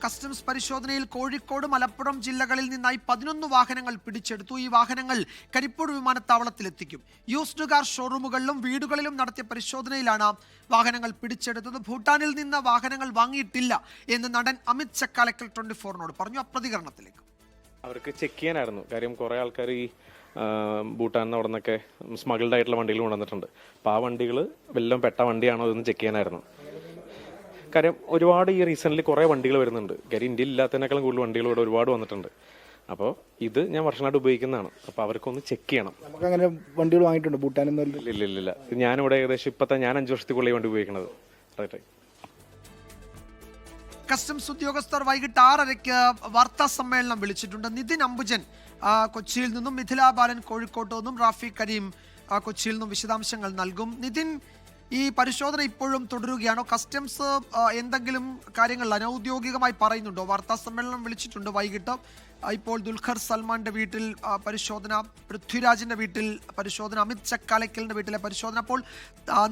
Customs പരിശോധനയിൽ കോഴിക്കോട് മലപ്പുറം ജില്ലകളിൽ നിന്നായി 11 വാഹനങ്ങൾ പിടിച്ചെടുത്തു. ഈ വാഹനങ്ങൾ കരിപ്പൂർ വിമാനത്താവളത്തിലെത്തിക്കും. യൂസ്ഡ് കാർ ഷോറൂമുകളിലും വീടുകളിലും നടത്തിയ പരിശോധനയിലാണ് വാഹനങ്ങൾ പിടിച്ചെടുത്തത്. ഭൂട്ടാനിൽ നിന്ന് വാഹനങ്ങൾ വാങ്ങിയിട്ടില്ല എന്ന് നടൻ അമിത് ചക്കാലക്കൽ 24 പറഞ്ഞു. പ്രതികരണത്തിലേക്ക് അവർക്ക് ചെക്ക് ചെയ്യാനായിരുന്നു. കാര്യം കുറേ ആൾക്കാർ ഈ ഭൂട്ടാനിൽ നിന്ന് അവിടെ നിന്നൊക്കെ സ്മഗിൾഡ് ആയിട്ടുള്ള വണ്ടികൾ കൊണ്ടുവന്നിട്ടുണ്ട്. അപ്പോൾ ആ വണ്ടികൾ വല്ലതും പെട്ട വണ്ടിയാണോ ഇതൊന്ന് ചെക്ക് ചെയ്യാനായിരുന്നു. കാര്യം ഒരുപാട് ഈ റീസെൻ്റ്ലി കുറേ വണ്ടികൾ വരുന്നുണ്ട്. കാര്യം ഇന്ത്യയിൽ ഇല്ലാത്തതിനേക്കാളും കൂടുതൽ വണ്ടികൾ ഇവിടെ ഒരുപാട് വന്നിട്ടുണ്ട്. അപ്പോൾ ഇത് ഞാൻ വർഷങ്ങളായിട്ട് ഉപയോഗിക്കുന്നതാണ്. അപ്പോൾ അവർക്കൊന്ന് ചെക്ക് ചെയ്യണം. നമുക്ക് അങ്ങനെ വണ്ടികൾ വാങ്ങിയിട്ടുണ്ട് ഭൂട്ടാനിൽ നിന്ന്? ഇല്ല. ഞാനിവിടെ ഏകദേശം ഞാൻ 5 വർഷത്തേക്കുള്ള വണ്ടി ഉപയോഗിക്കുന്നത്. റൈറ്റ്. കസ്റ്റംസ് ഉദ്യോഗസ്ഥർ വൈകിട്ട് 6:30 വാർത്താ സമ്മേളനം വിളിച്ചിട്ടുണ്ട്. നിതിൻ അംബുജൻ കൊച്ചിയിൽ നിന്നും, മിഥില ബാലൻ കോഴിക്കോട്ട് നിന്നും, റാഫി കരീം കൊച്ചിയിൽ നിന്നും വിശദാംശങ്ങൾ നൽകും. നിതിൻ, ഈ പരിശോധന ഇപ്പോഴും തുടരുകയാണോ? കസ്റ്റംസ് എന്തെങ്കിലും കാര്യങ്ങൾ അനൌദ്യോഗികമായി പറയുന്നുണ്ടോ? വാർത്താ സമ്മേളനം വിളിച്ചിട്ടുണ്ട് വൈകിട്ട്. ഇപ്പോൾ ദുൽഖർ സൽമാന്റെ വീട്ടിൽ പരിശോധന, പൃഥ്വിരാജിന്റെ വീട്ടിൽ പരിശോധന, അമിത് ചക്കാലക്കലിന്റെ വീട്ടിലെ പരിശോധന. അപ്പോൾ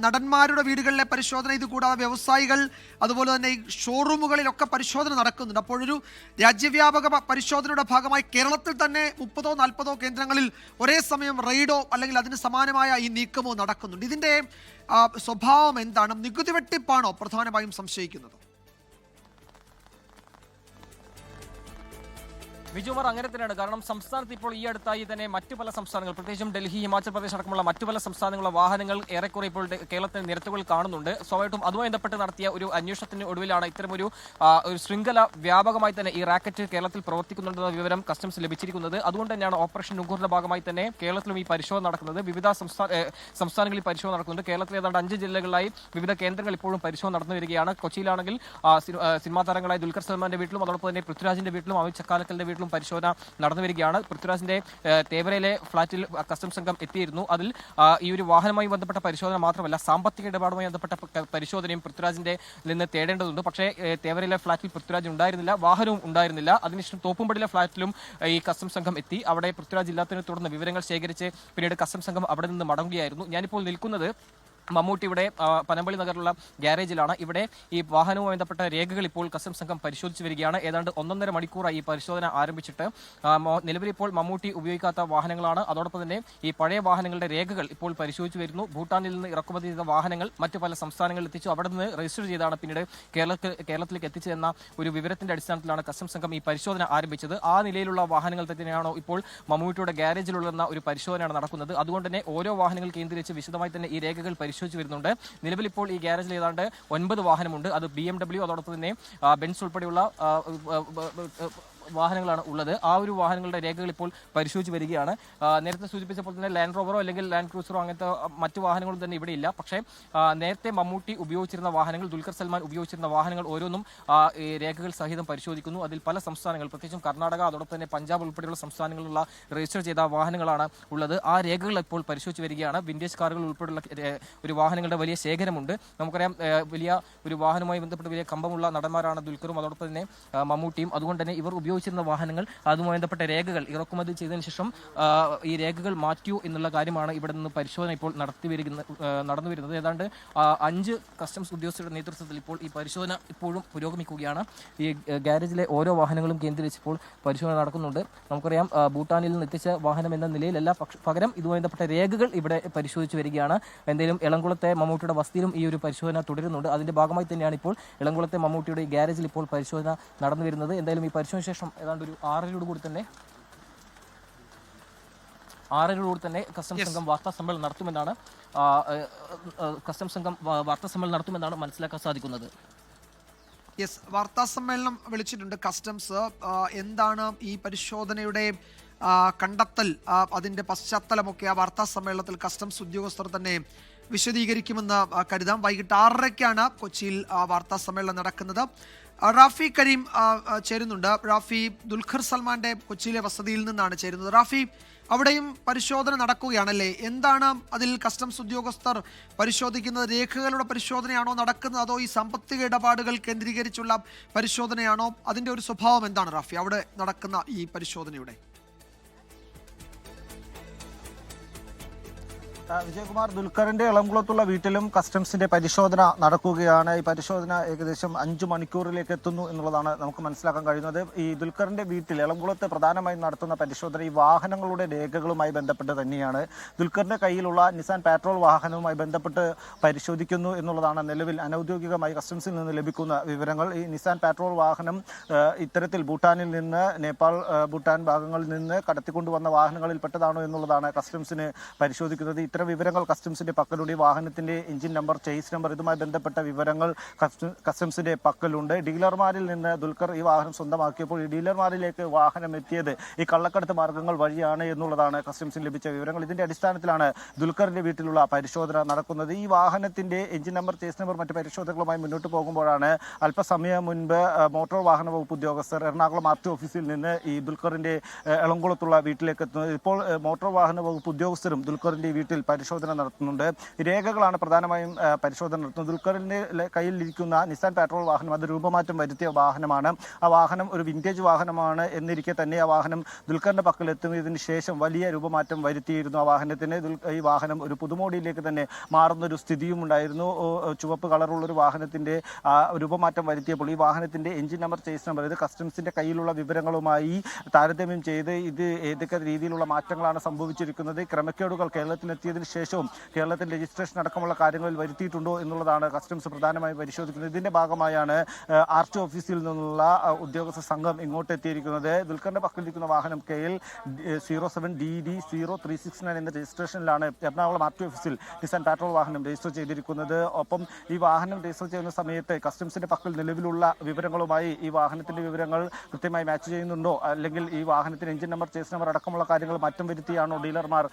നടന്മാരുടെ വീടുകളിലെ പരിശോധന, ഇത് കൂടാതെ വ്യവസായികൾ, അതുപോലെ തന്നെ ഈ ഷോറൂമുകളിലൊക്കെ പരിശോധന നടക്കുന്നുണ്ട്. അപ്പോഴൊരു രാജ്യവ്യാപക പരിശോധനയുടെ ഭാഗമായി കേരളത്തിൽ തന്നെ 30-40 കേന്ദ്രങ്ങളിൽ ഒരേ സമയം റെയ്ഡോ അല്ലെങ്കിൽ അതിന് സമാനമായ ഈ നീക്കമോ നടക്കുന്നുണ്ട്. ഇതിന്റെ സ്വഭാവം എന്താണ്? നികുതി വെട്ടിപ്പാണോ പ്രധാനമായും സംശയിക്കുന്നത്? വിജുമാർ, അങ്ങനെ തന്നെയാണ്. കാരണം സംസ്ഥാനത്ത് ഇപ്പോൾ ഈ അടുത്തായി തന്നെ മറ്റു പല സംസ്ഥാനങ്ങൾ, പ്രത്യേകിച്ചും ഡൽഹി, ഹിമാചൽ പ്രദേശ് അടക്കമുള്ള മറ്റു പല സംസ്ഥാനങ്ങളിലെ വാഹനങ്ങൾ ഏറെക്കുറെ ഇപ്പോൾ കേരളത്തിൽ നിരത്തുകളിൽ കാണുന്നുണ്ട്. സ്വാഭാവികമായിട്ടും അതുമായി ബന്ധപ്പെട്ട് നടത്തിയ ഒരു അന്വേഷണത്തിന് ഒടുവിലാണ് ഇത്തരമൊരു ശൃംഖല വ്യാപകമായി തന്നെ ഈ റാക്കറ്റ് കേരളത്തിൽ പ്രവർത്തിക്കുന്നുണ്ടെന്ന വിവരം കസ്റ്റംസ് ലഭിച്ചിരിക്കുന്നത്. അതുകൊണ്ട് തന്നെയാണ് ഓപ്പറേഷൻ നുഗൂറിന്റെ ഭാഗമായി തന്നെ കേരളത്തിലും ഈ പരിശോധന നടക്കുന്നത്. വിവിധ സംസ്ഥാനങ്ങളിൽ പരിശോധന നടക്കുന്നുണ്ട്. കേരളത്തിൽ ഏതാണ്ട് 5 ജില്ലകളിലായി വിവിധ കേന്ദ്രങ്ങൾ ഇപ്പോഴും പരിശോധന നടന്നു വരികയാണ്. കൊച്ചിയിലാണെങ്കിൽ സിനിമാ താരങ്ങളായ ദുൽഖർ സൽമാന്റെ വീട്ടിലും അതോടൊപ്പം തന്നെ പൃഥ്വിരാജിന്റെ വീട്ടിലും അമിത് ചക്കാലക്കലിന്റെ വീട്ടിലും പരിശോധന നടന്നു വരികയാണ്. പൃഥ്വിരാജിന്റെ തേവരയിലെ ഫ്ളാറ്റിൽ കസ്റ്റംസ് സംഘം എത്തിയിരുന്നു. അതിൽ ഈ ഒരു വാഹനവുമായി ബന്ധപ്പെട്ട പരിശോധന മാത്രമല്ല, സാമ്പത്തിക ഇടപാടുമായി ബന്ധപ്പെട്ട പരിശോധനയും പൃഥ്വിരാജിന്റെ നിന്ന് തേടേണ്ടതുണ്ട്. പക്ഷേ തേവരയിലെ ഫ്ളാറ്റിൽ പൃഥ്വിരാജ് ഉണ്ടായിരുന്നില്ല, വാഹനവും ഉണ്ടായിരുന്നില്ല. അതിനുശേഷം തോപ്പുംപടിയിലെ ഫ്ളാറ്റിലും ഈ കസ്റ്റംസ് സംഘം എത്തി. അവിടെ പൃഥ്വിരാജ് ഇല്ലാത്തതിനെ തുടർന്ന് വിവരങ്ങൾ ശേഖരിച്ച് പിന്നീട് കസ്റ്റംസ് സംഘം അവിടെ നിന്ന് മടങ്ങുകയായിരുന്നു. ഞാനിപ്പോൾ നിൽക്കുന്നത് മമ്മൂട്ടിയുടെ പനമ്പള്ളി നഗറിലുള്ള ഗ്യാരേജിലാണ്. ഇവിടെ ഈ വാഹനവുമായി ബന്ധപ്പെട്ട രേഖകൾ ഇപ്പോൾ കസ്റ്റംസ് സംഘം പരിശോധിച്ച് വരികയാണ്. ഏതാണ്ട് 1.5 മണിക്കൂറായി ഈ പരിശോധന ആരംഭിച്ചിട്ട്. നിലവിൽ ഇപ്പോൾ മമ്മൂട്ടി ഉപയോഗിക്കാത്ത വാഹനങ്ങളാണ്. അതോടൊപ്പം തന്നെ ഈ പഴയ വാഹനങ്ങളുടെ രേഖകൾ ഇപ്പോൾ പരിശോധിച്ച് വരുന്നു. ഭൂട്ടാനിൽ നിന്ന് ഇറക്കുമതി ചെയ്ത വാഹനങ്ങൾ മറ്റു പല സംസ്ഥാനങ്ങളിൽ എത്തിച്ചു. അവിടെ നിന്ന് രജിസ്റ്റർ ചെയ്താണ് പിന്നീട് കേരളത്തിലേക്ക് എത്തിച്ചതെന്ന ഒരു വിവരത്തിന്റെ അടിസ്ഥാനത്തിലാണ് കസ്റ്റംസ് സംഘം ഈ പരിശോധന ആരംഭിച്ചത്. ആ നിലയിലുള്ള വാഹനങ്ങൾ തന്നെയാണോ ഇപ്പോൾ മമ്മൂട്ടിയുടെ ഗ്യാരേജിലുള്ളതെന്ന ഒരു പരിശോധനയാണ് നടക്കുന്നത്. അതുകൊണ്ട് തന്നെ ഓരോ വാഹനങ്ങൾ കേന്ദ്രീകരിച്ച് വിശദമായി തന്നെ ഈ രേഖകൾ പരിശോധിച്ച് വരുന്നുണ്ട്. നിലവിൽ ഇപ്പോൾ ഈ ഗ്യാരേജിൽ ഏതാണ്ട് 9 വാഹനമുണ്ട്. അത് BMW, അതോടൊപ്പം തന്നെ ബെൻസ് ഉൾപ്പെടെയുള്ള വാഹനങ്ങളാണ് ഉള്ളത്. ആ ഒരു വാഹനങ്ങളുടെ രേഖകൾ ഇപ്പോൾ പരിശോധിച്ച് വരികയാണ്. നേരത്തെ സൂചിപ്പിച്ചപ്പോൾ തന്നെ ലാൻഡ് റോവറോ അല്ലെങ്കിൽ ലാൻഡ് ക്രൂസറോ അങ്ങനത്തെ മറ്റു വാഹനങ്ങളും തന്നെ ഇവിടെ ഇല്ല. പക്ഷേ നേരത്തെ മമ്മൂട്ടി ഉപയോഗിച്ചിരുന്ന വാഹനങ്ങൾ, ദുൽഖർ സൽമാൻ ഉപയോഗിച്ചിരുന്ന വാഹനങ്ങൾ ഓരോന്നും ഈ രേഖകൾ സഹിതം പരിശോധിക്കുന്നു. അതിൽ പല സംസ്ഥാനങ്ങൾ, പ്രത്യേകിച്ചും കർണാടക, അതോടൊപ്പം തന്നെ പഞ്ചാബ് ഉൾപ്പെടെയുള്ള സംസ്ഥാനങ്ങളിലുള്ള രജിസ്റ്റർ ചെയ്ത വാഹനങ്ങളാണ് ഉള്ളത്. ആ രേഖകൾ ഇപ്പോൾ പരിശോധിച്ച് വരികയാണ്. വിൻറ്റേജ് കാറുകൾ ഉൾപ്പെടെയുള്ള ഒരു വാഹനങ്ങളുടെ വലിയ ശേഖരമുണ്ട്. നമുക്കറിയാം, വലിയ ഒരു വാഹനവുമായി ബന്ധപ്പെട്ട് വലിയ കമ്പമുള്ള നടന്മാരാണ് ദുൽഖറും അതോടൊപ്പം തന്നെ മമ്മൂട്ടിയും. അതുകൊണ്ട് തന്നെ ഇവർ ഉപയോഗിച്ചിരുന്ന വാഹനങ്ങൾ, അതുമായി ബന്ധപ്പെട്ട രേഖകൾ ഇറക്കുമതി ചെയ്തതിനു ശേഷം ഈ രേഖകൾ മാറ്റിയോ എന്നുള്ള കാര്യമാണ് ഇവിടെ നിന്ന് പരിശോധന ഇപ്പോൾ നടന്നു വരുന്നത്. ഏതാണ്ട് 5 കസ്റ്റംസ് ഉദ്യോഗസ്ഥരുടെ നേതൃത്വത്തിൽ ഇപ്പോൾ ഈ പരിശോധന ഇപ്പോഴും പുരോഗമിക്കുകയാണ്. ഈ ഗ്യാരേജിലെ ഓരോ വാഹനങ്ങളും കേന്ദ്രീകരിച്ച് ഇപ്പോൾ പരിശോധന നടക്കുന്നുണ്ട്. നമുക്കറിയാം, ഭൂട്ടാനിൽ നിന്ന് എത്തിച്ച വാഹനം എന്ന നിലയിലല്ല, പകരം ഇതുമായി ബന്ധപ്പെട്ട രേഖകൾ ഇവിടെ പരിശോധിച്ച് വരികയാണ്. എന്തായാലും എളംകുളത്തെ മമ്മൂട്ടിയുടെ വസതിയിലും ഈ ഒരു പരിശോധന തുടരുന്നുണ്ട്. അതിന്റെ ഭാഗമായി തന്നെയാണ് ഇപ്പോൾ എളംകുളത്തെ മമ്മൂട്ടിയുടെ ഗ്യാരേജിൽ ഇപ്പോൾ പരിശോധന നടന്നു വരുന്നത്. എന്തായാലും ഈ പരിശോധന ശേഷം ഏതാണ്ട് ഒരു 6:00 കൂടി തന്നെ കസ്റ്റംസ് സംഘം വാർത്താ സമ്മേളനം നടത്തുമെന്നാണ് മനസ്സിലാക്കാൻ സാധിക്കുന്നത്. യെസ്, വാർത്താ സമ്മേളനം വിളിച്ചിട്ടുണ്ട് കസ്റ്റംസ്. എന്താണ് ഈ പരിശോധനയുടെ കണ്ടെത്തൽ, അതിന്റെ പശ്ചാത്തലമൊക്കെ ആ വാർത്താ സമ്മേളനത്തിൽ കസ്റ്റംസ് ഉദ്യോഗസ്ഥർ തന്നെ വിശദീകരിക്കുമെന്ന് കരുതാം. വൈകിട്ട് 6:30 കൊച്ചിയിൽ വാർത്താ സമ്മേളനം നടക്കുന്നത്. റാഫി കരീം ചേരുന്നുണ്ട്. റാഫി, ദുൽഖർ സൽമാന്റെ കൊച്ചിയിലെ വസതിയിൽ നിന്നാണ് ചേരുന്നത്. റാഫി, അവിടെയും പരിശോധന നടക്കുകയാണല്ലേ? എന്താണ് അതിൽ കസ്റ്റംസ് ഉദ്യോഗസ്ഥർ പരിശോധിക്കുന്നത്? രേഖകളുടെ പരിശോധനയാണോ നടക്കുന്നത്, അതോ ഈ സാമ്പത്തിക ഇടപാടുകൾ കേന്ദ്രീകരിച്ചുള്ള പരിശോധനയാണോ? അതിന്റെ ഒരു സ്വഭാവം എന്താണ് റാഫി, അവിടെ നടക്കുന്ന ഈ പരിശോധനയുടെ? വിജയകുമാർ, ദുൽഖറിന്റെ എളംകുളത്തുള്ള വീട്ടിലും കസ്റ്റംസിന്റെ പരിശോധന നടക്കുകയാണ്. ഈ പരിശോധന ഏകദേശം 5 മണിക്കൂറിലേക്ക് എത്തുന്നു എന്നുള്ളതാണ് നമുക്ക് മനസ്സിലാക്കാൻ കഴിയുന്നത്. ഈ ദുൽഖറിന്റെ വീട്ടിൽ എളംകുളത്ത് പ്രധാനമായും നടത്തുന്ന പരിശോധന ഈ വാഹനങ്ങളുടെ രേഖകളുമായി ബന്ധപ്പെട്ട് തന്നെയാണ്. ദുൽഖറിന്റെ കയ്യിലുള്ള നിസാൻ പാട്രോൾ വാഹനവുമായി ബന്ധപ്പെട്ട് പരിശോധിക്കുന്നു എന്നുള്ളതാണ് നിലവിൽ അനൌദ്യോഗികമായി കസ്റ്റംസിൽ നിന്ന് ലഭിക്കുന്ന വിവരങ്ങൾ. ഈ നിസാൻ പാട്രോൾ വാഹനം ഇത്തരത്തിൽ ഭൂട്ടാനിൽ നിന്ന് നേപ്പാൾ, ഭൂട്ടാൻ ഭാഗങ്ങളിൽ നിന്ന് കടത്തിക്കൊണ്ടുവന്ന വാഹനങ്ങളിൽ പെട്ടതാണോ എന്നുള്ളതാണ് കസ്റ്റംസിന് പരിശോധിക്കുന്നത്. ഇത്തരം വിവരങ്ങൾ കസ്റ്റംസിന്റെ പക്കലുണ്ട്. വാഹനത്തിന്റെ എഞ്ചിൻ നമ്പർ, ചേസ് നമ്പർ, ഇതുമായി ബന്ധപ്പെട്ട വിവരങ്ങൾ കസ്റ്റംസിന്റെ പക്കലുണ്ട്. ഡീലർമാരിൽ നിന്ന് ദുൽഖർ ഈ വാഹനം സ്വന്തമാക്കിയപ്പോൾ ഈ ഡീലർമാരിലേക്ക് വാഹനം എത്തിയത് ഈ കള്ളക്കടത്ത് മാർഗങ്ങൾ വഴിയാണ് എന്നുള്ളതാണ് കസ്റ്റംസിന് ലഭിച്ച വിവരങ്ങൾ. ഇതിന്റെ അടിസ്ഥാനത്തിലാണ് ദുൽഖറിന്റെ വീട്ടിലുള്ള പരിശോധന നടക്കുന്നത്. ഈ വാഹനത്തിന്റെ എഞ്ചിൻ നമ്പർ, ചേസ് നമ്പർ, മറ്റ് പരിശോധനകളുമായി മുന്നോട്ട് പോകുമ്പോഴാണ് അല്പസമയം മുൻപ് മോട്ടോർ വാഹന വകുപ്പ് ഉദ്യോഗസ്ഥർ എറണാകുളം ആർടി ഓഫീസിൽ നിന്ന് ഈ ദുൽഖറിന്റെ എളംകുളത്തുള്ള വീട്ടിലേക്ക് എത്തുന്നത്. ഇപ്പോൾ മോട്ടോർ വാഹന വകുപ്പ് ഉദ്യോഗസ്ഥരും ദുൽഖറിന്റെ വീട്ടിൽ പരിശോധന നടത്തുന്നുണ്ട്. രേഖകളാണ് പ്രധാനമായും പരിശോധന നടത്തുന്നത്. ദുൽഖറിന്റെ കയ്യിലിരിക്കുന്ന നിസാൻ പാട്രോൾ വാഹനം അത് രൂപമാറ്റം വരുത്തിയ വാഹനമാണ്. ആ വാഹനം ഒരു വിന്റേജ് വാഹനമാണ് എന്നിരിക്കെ തന്നെ ആ വാഹനം ദുൽഖറിന്റെ പക്കലെത്തുന്നതിന് ശേഷം വലിയ രൂപമാറ്റം വരുത്തിയിരുന്നു. ആ വാഹനത്തിന് ഈ വാഹനം ഒരു പുതുമോടിയിലേക്ക് തന്നെ മാറുന്നൊരു സ്ഥിതിയും ഉണ്ടായിരുന്നു. ചുവപ്പ് കളറുള്ളൊരു വാഹനത്തിന്റെ രൂപമാറ്റം വരുത്തിയപ്പോൾ ഈ വാഹനത്തിന്റെ എഞ്ചിൻ നമ്പർ, ചേസ് നമ്പർ, ഇത് കസ്റ്റംസിന്റെ കയ്യിലുള്ള വിവരങ്ങളുമായി താരതമ്യം ചെയ്ത് ഇത് ഏതൊക്കെ രീതിയിലുള്ള മാറ്റങ്ങളാണ് സംഭവിച്ചിരിക്കുന്നത്, ക്രമക്കേടുകൾ കേരളത്തിലെത്തിയതിനു ശേഷവും കേരളത്തിൽ രജിസ്ട്രേഷൻ അടക്കമുള്ള കാര്യങ്ങളിൽ വരുത്തിയിട്ടുണ്ടോ എന്നുള്ളതാണ് കസ്റ്റംസ് പ്രധാനമായും പരിശോധിക്കുന്നത്. ഇതിന്റെ ഭാഗമായാണ് ആർടി ഓഫീസിൽ നിന്നുള്ള ഉദ്യോഗസ്ഥ സംഘം ഇങ്ങോട്ട് എത്തിയിരിക്കുന്നത്. ദുൽഖറിന്റെ പക്കലിരിക്കുന്ന വാഹനം KL 07DD0369 എന്ന രജിസ്ട്രേഷനിലാണ് എറണാകുളം ആർടി ഓഫീസിൽ നിസാൻ പാട്രോൾ വാഹനം രജിസ്റ്റർ ചെയ്തിരിക്കുന്നത്. ഒപ്പം ഈ വാഹനം രജിസ്റ്റർ ചെയ്യുന്ന സമയത്ത് കസ്റ്റംസിന്റെ പക്കൽ നിലവിലുള്ള വിവരങ്ങളുമായി ഈ വാഹനത്തിന്റെ വിവരങ്ങൾ കൃത്യമായി മാച്ച് ചെയ്യുന്നുണ്ടോ, അല്ലെങ്കിൽ ഈ വാഹനത്തിന് എഞ്ചിൻ നമ്പർ, ചേസ് നമ്പർ അടക്കമുള്ള കാര്യങ്ങൾ മാറ്റം വരുത്തിയാണോ ഡീലർമാർ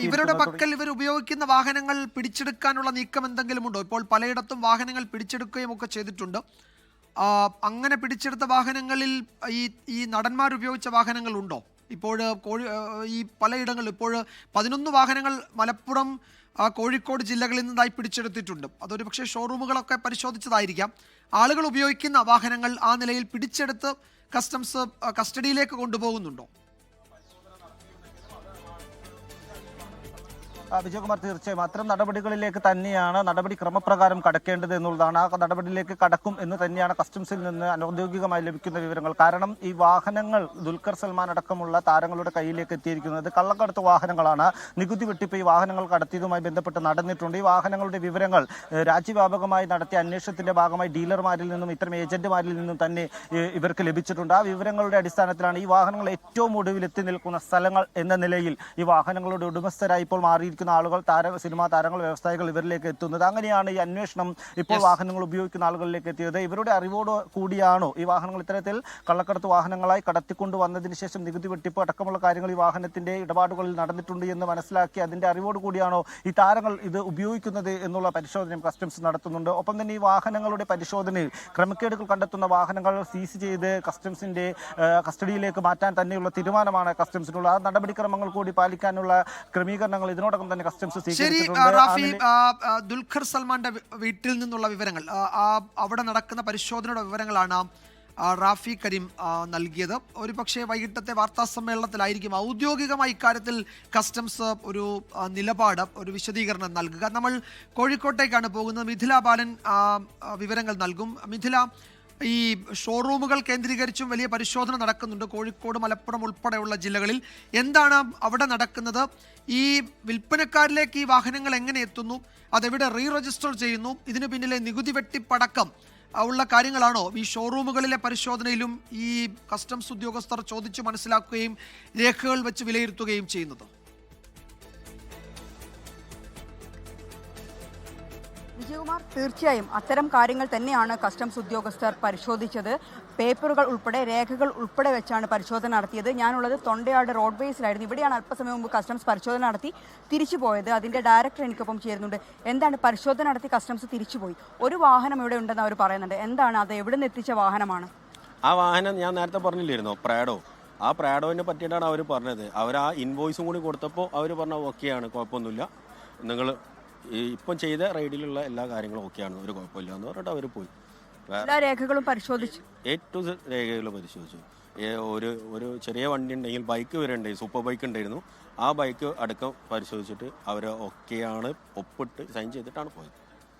ഇവരുടെ പക്കൽ ഇവർ ഉപയോഗിക്കുന്ന വാഹനങ്ങൾ പിടിച്ചെടുക്കാനുള്ള നീക്കം എന്തെങ്കിലും ഉണ്ടോ? ഇപ്പോൾ പലയിടത്തും വാഹനങ്ങൾ പിടിച്ചെടുക്കുകയും ഒക്കെ ചെയ്തിട്ടുണ്ട്. അങ്ങനെ പിടിച്ചെടുത്ത വാഹനങ്ങളിൽ ഈ നടന്മാർ ഉപയോഗിച്ച വാഹനങ്ങൾ ഉണ്ടോ? ഇപ്പോൾ ഈ പലയിടങ്ങളിൽ ഇപ്പോൾ 11 വാഹനങ്ങൾ മലപ്പുറം, കോഴിക്കോട് ജില്ലകളിൽ നിന്നായി പിടിച്ചെടുത്തിട്ടുണ്ട്. അതൊരു പക്ഷേ ഷോറൂമുകളൊക്കെ പരിശോധിച്ചതായിരിക്കാം. ആളുകൾ ഉപയോഗിക്കുന്ന വാഹനങ്ങൾ ആ നിലയിൽ പിടിച്ചെടുത്ത് കസ്റ്റംസ് കസ്റ്റഡിയിലേക്ക് കൊണ്ടുപോകുന്നുണ്ടോ? വിജയകുമാർ, തീർച്ചയായും അത്തരം നടപടികളിലേക്ക് തന്നെയാണ് നടപടി ക്രമപ്രകാരം കടക്കേണ്ടത് എന്നുള്ളതാണ്. ആ നടപടിയിലേക്ക് കടക്കും എന്ന് തന്നെയാണ് കസ്റ്റംസിൽ നിന്ന് അനൗദ്യോഗികമായി ലഭിക്കുന്ന വിവരങ്ങൾ. കാരണം ഈ വാഹനങ്ങൾ ദുൽഖർ സൽമാൻ അടക്കമുള്ള താരങ്ങളുടെ കയ്യിലേക്ക് എത്തിയിരിക്കുന്നത് കള്ളക്കടത്ത് വാഹനങ്ങളാണ്. നികുതി വെട്ടിപ്പ് ഈ വാഹനങ്ങൾ കടത്തിയതുമായി ബന്ധപ്പെട്ട് നടന്നിട്ടുണ്ട്. ഈ വാഹനങ്ങളുടെ വിവരങ്ങൾ രാജ്യവ്യാപകമായി നടത്തിയ അന്വേഷണത്തിന്റെ ഭാഗമായി ഡീലർമാരിൽ നിന്നും ഇത്തരം ഏജന്റുമാരിൽ നിന്നും തന്നെ ഇവർക്ക് ലഭിച്ചിട്ടുണ്ട്. ആ വിവരങ്ങളുടെ അടിസ്ഥാനത്തിലാണ് ഈ വാഹനങ്ങൾ ഏറ്റവും ഒടുവിൽ എത്തി നിൽക്കുന്ന സ്ഥലങ്ങൾ എന്ന നിലയിൽ ഈ വാഹനങ്ങളുടെ ഉടമസ്ഥരായി ഇപ്പോൾ മാറി ആളുകൾ, സിനിമാ താരങ്ങൾ, വ്യവസായികൾ ഇവരിലേക്ക് എത്തുന്നത്. അങ്ങനെയാണ് ഈ അന്വേഷണം ഇപ്പോൾ വാഹനങ്ങൾ ഉപയോഗിക്കുന്ന ആളുകളിലേക്ക് എത്തിയത്. ഇവരുടെ അറിവോട് കൂടിയാണോ ഈ വാഹനങ്ങൾ ഇത്തരത്തിൽ കള്ളക്കടത്ത് വാഹനങ്ങളായി കടത്തിക്കൊണ്ടു വന്നതിന് ശേഷം നികുതി വെട്ടിപ്പ് അടക്കമുള്ള കാര്യങ്ങൾ ഈ വാഹനത്തിന്റെ ഇടപാടുകളിൽ നടന്നിട്ടുണ്ട് എന്ന് മനസ്സിലാക്കി അതിന്റെ അറിവോട് കൂടിയാണോ ഈ താരങ്ങൾ ഇത് ഉപയോഗിക്കുന്നത് എന്നുള്ള പരിശോധനയും കസ്റ്റംസ് നടത്തുന്നുണ്ട്. ഒപ്പം തന്നെ ഈ വാഹനങ്ങളുടെ പരിശോധനയിൽ ക്രമക്കേടുകൾ കണ്ടെത്തുന്ന വാഹനങ്ങൾ സീസ് ചെയ്ത് കസ്റ്റംസിന്റെ കസ്റ്റഡിയിലേക്ക് മാറ്റാൻ തന്നെയുള്ള തീരുമാനമാണ് കസ്റ്റംസിനുള്ള. ആ നടപടിക്രമങ്ങൾ കൂടി പാലിക്കാനുള്ള ക്രമീകരണങ്ങൾ ഇതിനോടകം തന്നെ കസ്റ്റംസ് സ്വീകരിച്ചിട്ടുണ്ട്. ദുൽഖർ സൽമാന്റെ വീട്ടിൽ നിന്നുള്ള വിവരങ്ങൾ, അവിടെ നടക്കുന്ന പരിശോധനയുടെ വിവരങ്ങളാണ് റാഫി കരീം നൽകിയത്. ഒരു പക്ഷേ വൈകിട്ടത്തെ വാർത്താ സമ്മേളനത്തിലായിരിക്കും ഔദ്യോഗികമായി ഇക്കാര്യത്തിൽ കസ്റ്റംസ് ഒരു നിലപാട്, ഒരു വിശദീകരണം നൽകുക. നമ്മൾ കോഴിക്കോട്ടേക്കാണ് പോകുന്നത്. മിഥില ബാലൻ വിവരങ്ങൾ നൽകും. മിഥില, ഈ ഷോറൂമുകൾ കേന്ദ്രീകരിച്ചും വലിയ പരിശോധന നടക്കുന്നുണ്ട് കോഴിക്കോട്, മലപ്പുറം ഉൾപ്പെടെയുള്ള ജില്ലകളിൽ. എന്താണ് അവിടെ നടക്കുന്നത്? ഈ വിൽപ്പനക്കാരിലേക്ക് ഈ വാഹനങ്ങൾ എങ്ങനെ എത്തുന്നു? അതെവിടെ രജിസ്റ്റർ ചെയ്യുന്നു? ഇതിന് പിന്നിലെ നികുതി വെട്ടിപ്പടക്കം ഉള്ള കാര്യങ്ങളാണോ ഈ ഷോറൂമുകളിലെ പരിശോധനയിലും ഈ കസ്റ്റംസ് ഉദ്യോഗസ്ഥർ ചോദിച്ചു മനസ്സിലാക്കുകയും രേഖകൾ വെച്ച് വിലയിരുത്തുകയും ചെയ്യുന്നത്? വിജയകുമാർ, തീർച്ചയായും അത്തരം കാര്യങ്ങൾ തന്നെയാണ് കസ്റ്റംസ് ഉദ്യോഗസ്ഥർ പരിശോധിച്ചത്. പേപ്പറുകൾ ഉൾപ്പെടെ, രേഖകൾ ഉൾപ്പെടെ വെച്ചാണ് പരിശോധന നടത്തിയത്. ഞാനുള്ളത് തൊണ്ടയാട് റോഡ് ബേസിലായിരുന്നു. ഇവിടെയാണ് അല്പസമയം മുമ്പ് കസ്റ്റംസ് പരിശോധന നടത്തി തിരിച്ചു പോയത്. അതിൻ്റെ ഡയറക്ടർ എനിക്കൊപ്പം ചേരുന്നുണ്ട്. എന്താണ് പരിശോധന നടത്തി കസ്റ്റംസ് തിരിച്ചുപോയി? ഒരു വാഹനം ഇവിടെ ഉണ്ടെന്ന് അവർ പറയുന്നുണ്ട്. എന്താണ് അത്? എവിടെ നിന്ന് എത്തിച്ച വാഹനമാണ് ആ വാഹനം? ഞാൻ നേരത്തെ പറഞ്ഞില്ലായിരുന്നോ, പ്രാഡോ. ആ പ്രാഡോവിനെ പറ്റിയിട്ടാണ് അവർ പറഞ്ഞത്. അവർ ആ ഇൻവോയ്സും കൂടി കൊടുത്തപ്പോൾ അവർ പറഞ്ഞ ഓക്കെയാണ്, കുഴപ്പമൊന്നുമില്ല, നിങ്ങൾ ഇപ്പം ചെയ്ത റൈഡിലുള്ള എല്ലാ കാര്യങ്ങളും ഓക്കെയാണ്, ഒരു കുഴപ്പമില്ല എന്ന് പറഞ്ഞിട്ട് അവർ പോയി. എല്ലാ രേഖകളും പരിശോധിച്ചു. ഏറ്റവും രേഖകൾ പരിശോധിച്ചു. ഒരു ചെറിയ വണ്ടി ഉണ്ടെങ്കിൽ ബൈക്ക് വരെ ഉണ്ടായി, സൂപ്പർ ബൈക്ക് ഉണ്ടായിരുന്നു. ആ ബൈക്ക് അടക്കം പരിശോധിച്ചിട്ട് അവർ ഒക്കെയാണ് ഒപ്പിട്ട് സൈൻ ചെയ്തിട്ടാണ് പോയത്.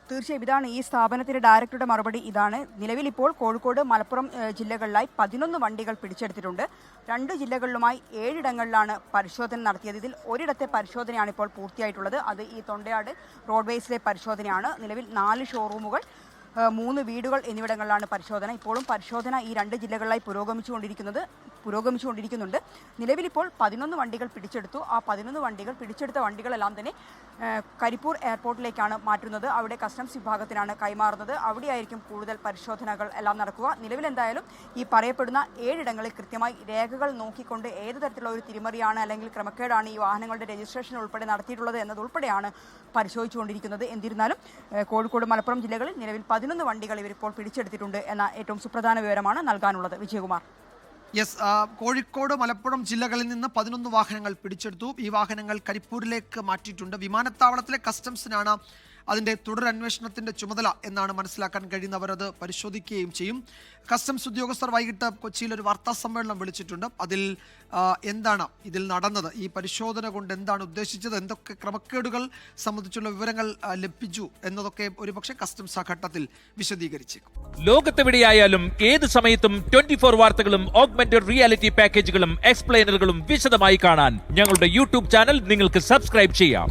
തീർച്ചയായും ഇതാണ് ഈ സ്ഥാപനത്തിന്റെ ഡയറക്ടറുടെ മറുപടി. ഇതാണ് നിലവിൽ ഇപ്പോൾ കോഴിക്കോട്, മലപ്പുറം ജില്ലകളിലായി 11 വണ്ടികൾ പിടിച്ചെടുത്തിട്ടുണ്ട്. 2 ജില്ലകളിലുമായി 7 ഇടങ്ങളിലാണ് പരിശോധന നടത്തിയത്. ഇതിൽ ഒരിടത്തെ പരിശോധനയാണ് ഇപ്പോൾ പൂർത്തിയായിട്ടുള്ളത്. അത് ഈ തൊണ്ടയാട് റോഡ്വേസിലെ പരിശോധനയാണ്. നിലവിൽ 4 ഷോറൂമുകൾ, 3 വീടുകൾ എന്നിവിടങ്ങളിലാണ് പരിശോധന. ഇപ്പോഴും പരിശോധന ഈ 2 ജില്ലകളിലായി പുരോഗമിച്ചുകൊണ്ടിരിക്കുന്നുണ്ട്. നിലവിലിപ്പോൾ 11 വണ്ടികൾ പിടിച്ചെടുത്തു. ആ 11 വണ്ടികൾ പിടിച്ചെടുത്ത വണ്ടികളെല്ലാം തന്നെ കരിപ്പൂർ എയർപോർട്ടിലേക്കാണ് മാറ്റുന്നത്. അവിടെ കസ്റ്റംസ് വിഭാഗത്തിനാണ് കൈമാറുന്നത്. അവിടെയായിരിക്കും കൂടുതൽ പരിശോധനകൾ എല്ലാം നടക്കുക. നിലവിൽ എന്തായാലും ഈ പറയപ്പെടുന്ന 7 ഇടങ്ങളിൽ കൃത്യമായി രേഖകൾ നോക്കിക്കൊണ്ട് ഏത് തരത്തിലുള്ള ഒരു തിരിമറിയാണ് അല്ലെങ്കിൽ ക്രമക്കേടാണ് ഈ വാഹനങ്ങളുടെ രജിസ്ട്രേഷൻ ഉൾപ്പെടെ നടത്തിയിട്ടുള്ളത് എന്നതുൾപ്പെടെയാണ് പരിശോധിച്ചുകൊണ്ടിരിക്കുന്നത്. എന്നിരുന്നാലും കോഴിക്കോട്, മലപ്പുറം ജില്ലകളിൽ നിലവിൽ 11 വണ്ടികൾ ഇവരിപ്പോൾ പിടിച്ചെടുത്തിട്ടുണ്ട് എന്ന ഏറ്റവും സുപ്രധാന വിവരമാണ് നൽകാനുള്ളത്. വിജയകുമാർ. യെസ്, കോഴിക്കോട്, മലപ്പുറം ജില്ലകളിൽ നിന്ന് 11 വാഹനങ്ങൾ പിടിച്ചെടുത്തു. ഈ വാഹനങ്ങൾ കരിപ്പൂരിലേക്ക് മാറ്റിയിട്ടുണ്ട്. വിമാനത്താവളത്തിലെ കസ്റ്റംസിനാണ് അതിൻ്റെ തുടരന്വേഷണത്തിൻ്റെ ചുമതല എന്നാണ് മനസ്സിലാക്കാൻ കഴിയുന്നവർ. അത് പരിശോധിക്കുകയും ചെയ്യും. കസ്റ്റംസ് ഉദ്യോഗസ്ഥർ വൈകിട്ട് കൊച്ചിയിൽ ഒരു വാർത്താ സമ്മേളനം വിളിച്ചിട്ടുണ്ട്. അതിൽ എന്താണ് ഇതിൽ നടന്നത്, ഈ പരിശോധന കൊണ്ട് എന്താണ് ഉദ്ദേശിച്ചത്, എന്തൊക്കെ ക്രമക്കേടുകൾ സംബന്ധിച്ചുള്ള വിവരങ്ങൾ ലഭിച്ചു എന്നതൊക്കെ ഒരുപക്ഷെ കസ്റ്റംസ് ആ ഘട്ടത്തിൽ വിശദീകരിച്ചേക്കും. ലോകത്തെവിടെയായാലും ഏത് സമയത്തും 24 വാർത്തകളും ഓഗ്മെന്റഡ് റിയാലിറ്റി പാക്കേജുകളും എക്സ്പ്ലെയിനറുകളും വിശദമായി കാണാൻ ഞങ്ങളുടെ യൂട്യൂബ് ചാനൽ നിങ്ങൾക്ക് സബ്സ്ക്രൈബ് ചെയ്യാം.